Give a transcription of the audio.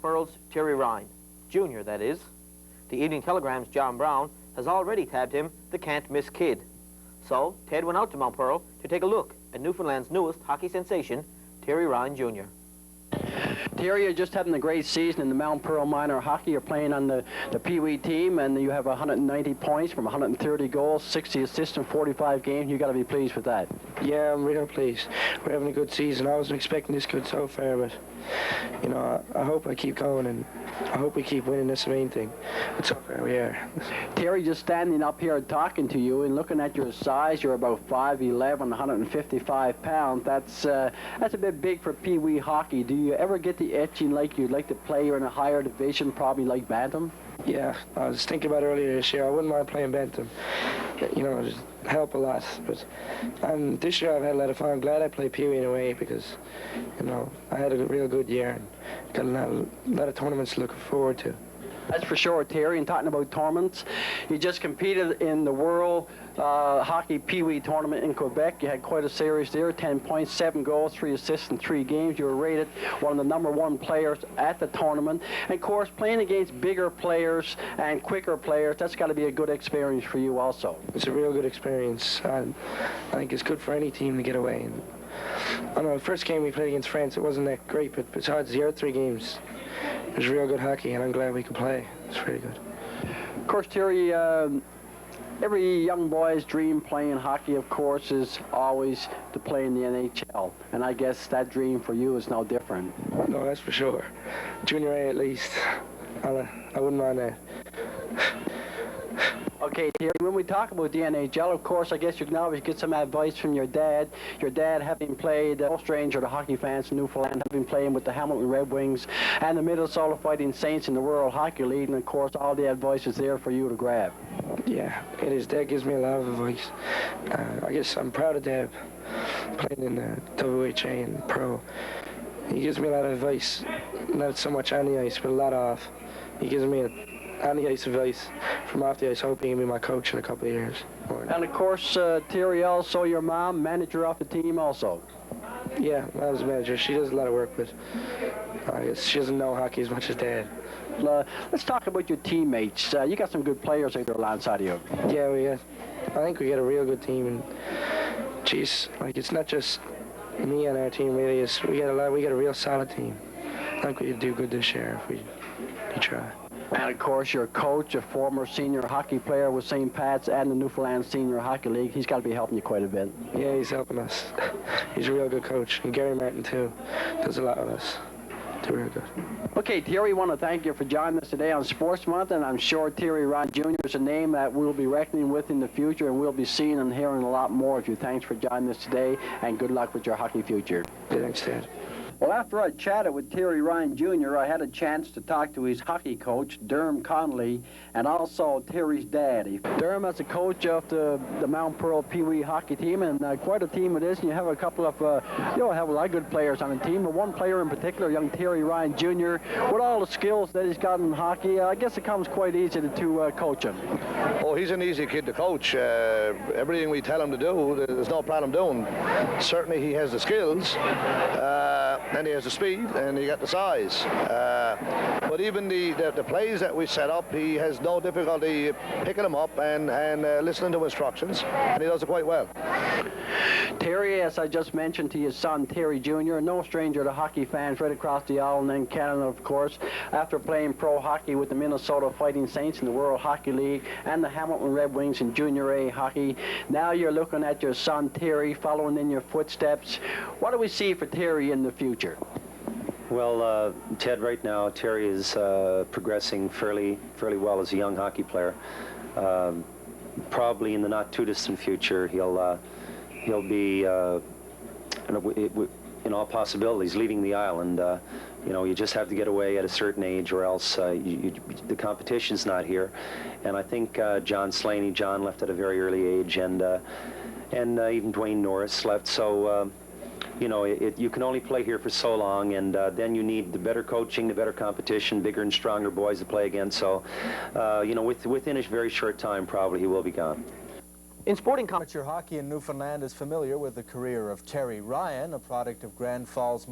Pearl's Terry Ryan, Jr., that is. The Evening Telegram's John Brown has already tabbed him the can't-miss kid. So, Ted went out to Mount Pearl to take a look at Newfoundland's newest hockey sensation, Terry Ryan, Jr. Terry, you're just having a great season in the Mount Pearl minor hockey. You're playing on the Pee Wee team, and you have 190 points from 130 goals, 60 assists in 45 games. You got to be pleased with that. Yeah, I'm real pleased. We're having a good season. I wasn't expecting this good so far, but you know, I hope I keep going, and I hope we keep winning. That's the main thing. But so far we are. Terry, just standing up here talking to you and looking at your size, you're about 5'11", 155 pounds. That's a bit big for Pee Wee hockey. Do you ever get the itching like you'd like to play in a higher division, probably like Bantam? Yeah, I was thinking about it earlier this year. I wouldn't mind playing Bantam. You know, just help a lot. But this year I've had a lot of fun. I'm glad I played Pee Wee in a way because, you know, I had a real good year and got a lot of tournaments to look forward to. That's for sure, Terry. And talking about tournaments, you just competed in the World Hockey Pee Wee tournament in Quebec. You had quite a series there, 10 points, 7 goals, 3 assists in 3 games. You were rated one of the #1 players at the tournament. And of course, playing against bigger players and quicker players, that's got to be a good experience for you also. It's a real good experience. I think it's good for any team to get away. And I know the first game we played against France, it wasn't that great, but besides the other 3 games, it was real good hockey, and I'm glad we could play. It's pretty good. Of course, Terry, every young boy's dream playing hockey, of course, is always to play in the NHL. And I guess that dream for you is no different. No, that's for sure. Junior A at least. I wouldn't mind that. Okay, Terry, when we talk about the NHL, of course, I guess you can always get some advice from your dad. Your dad, having played, no stranger to hockey fans in Newfoundland, having played with the Hamilton Red Wings and the Minnesota Fighting Saints in the World Hockey League, and of course, all the advice is there for you to grab. Yeah, it is. Dad gives me a lot of advice. I guess I'm proud of Dad playing in the WHA and Pro. He gives me a lot of advice, not so much on the ice, but a lot off. He gives me on the ice advice from off the ice. I hope he can be my coach in a couple of years. And of course, Terry, also your mom, manager of the team also. Yeah, mom's manager. She does a lot of work, but I guess she doesn't know hockey as much as Dad. Let's talk about your teammates. You got some good players out there alongside of you. Yeah, I think we got a real good team, and geez, like it's not just me and our team really. We got a real solid team. I think we could do good this year if we try. And of course, your coach, a former senior hockey player with St. Pat's and the Newfoundland Senior Hockey League, he's got to be helping you quite a bit. Yeah, he's helping us. He's a real good coach. And Gary Martin, too, does a lot with us. They're real good. Okay, Terry, I want to thank you for joining us today on Sports Month, and I'm sure Terry Ryan Jr. is a name that we'll be reckoning with in the future, and we'll be seeing and hearing a lot more of you. Thanks for joining us today, and good luck with your hockey future. Yeah, thanks, Dad. Well, after I chatted with Terry Ryan Jr., I had a chance to talk to his hockey coach, Derm Connolly, and also Terry's daddy. Derm is the coach of the Mount Pearl Pee Wee hockey team, and quite a team it is, and you have a couple of, have a lot of good players on the team, but one player in particular, young Terry Ryan Jr., with all the skills that he's got in hockey, I guess it comes quite easy to coach him. Oh, he's an easy kid to coach. Everything we tell him to do, there's no problem doing. Certainly he has the skills. And he has the speed, and he got the size. But even the plays that we set up, he has no difficulty picking them up and listening to instructions, and he does it quite well. Terry, as I just mentioned to your son, Terry Jr., no stranger to hockey fans right across the aisle and in Canada, of course, after playing pro hockey with the Minnesota Fighting Saints in the World Hockey League and the Hamilton Red Wings in Junior A hockey. Now you're looking at your son, Terry, following in your footsteps. What do we see for Terry in the future? Well, Ted, right now, Terry is progressing fairly well as a young hockey player. Probably in the not-too-distant future, he'll be, in all possibilities, leaving the island. You just have to get away at a certain age, or else the competition's not here. And I think John Slaney, John left at a very early age, and even Dwayne Norris left. So. You can only play here for so long, and then you need the better coaching, the better competition, bigger and stronger boys to play against. So, within a very short time, probably he will be gone. In sporting Amateur hockey in Newfoundland is familiar with the career of Terry Ryan, a product of Grand Falls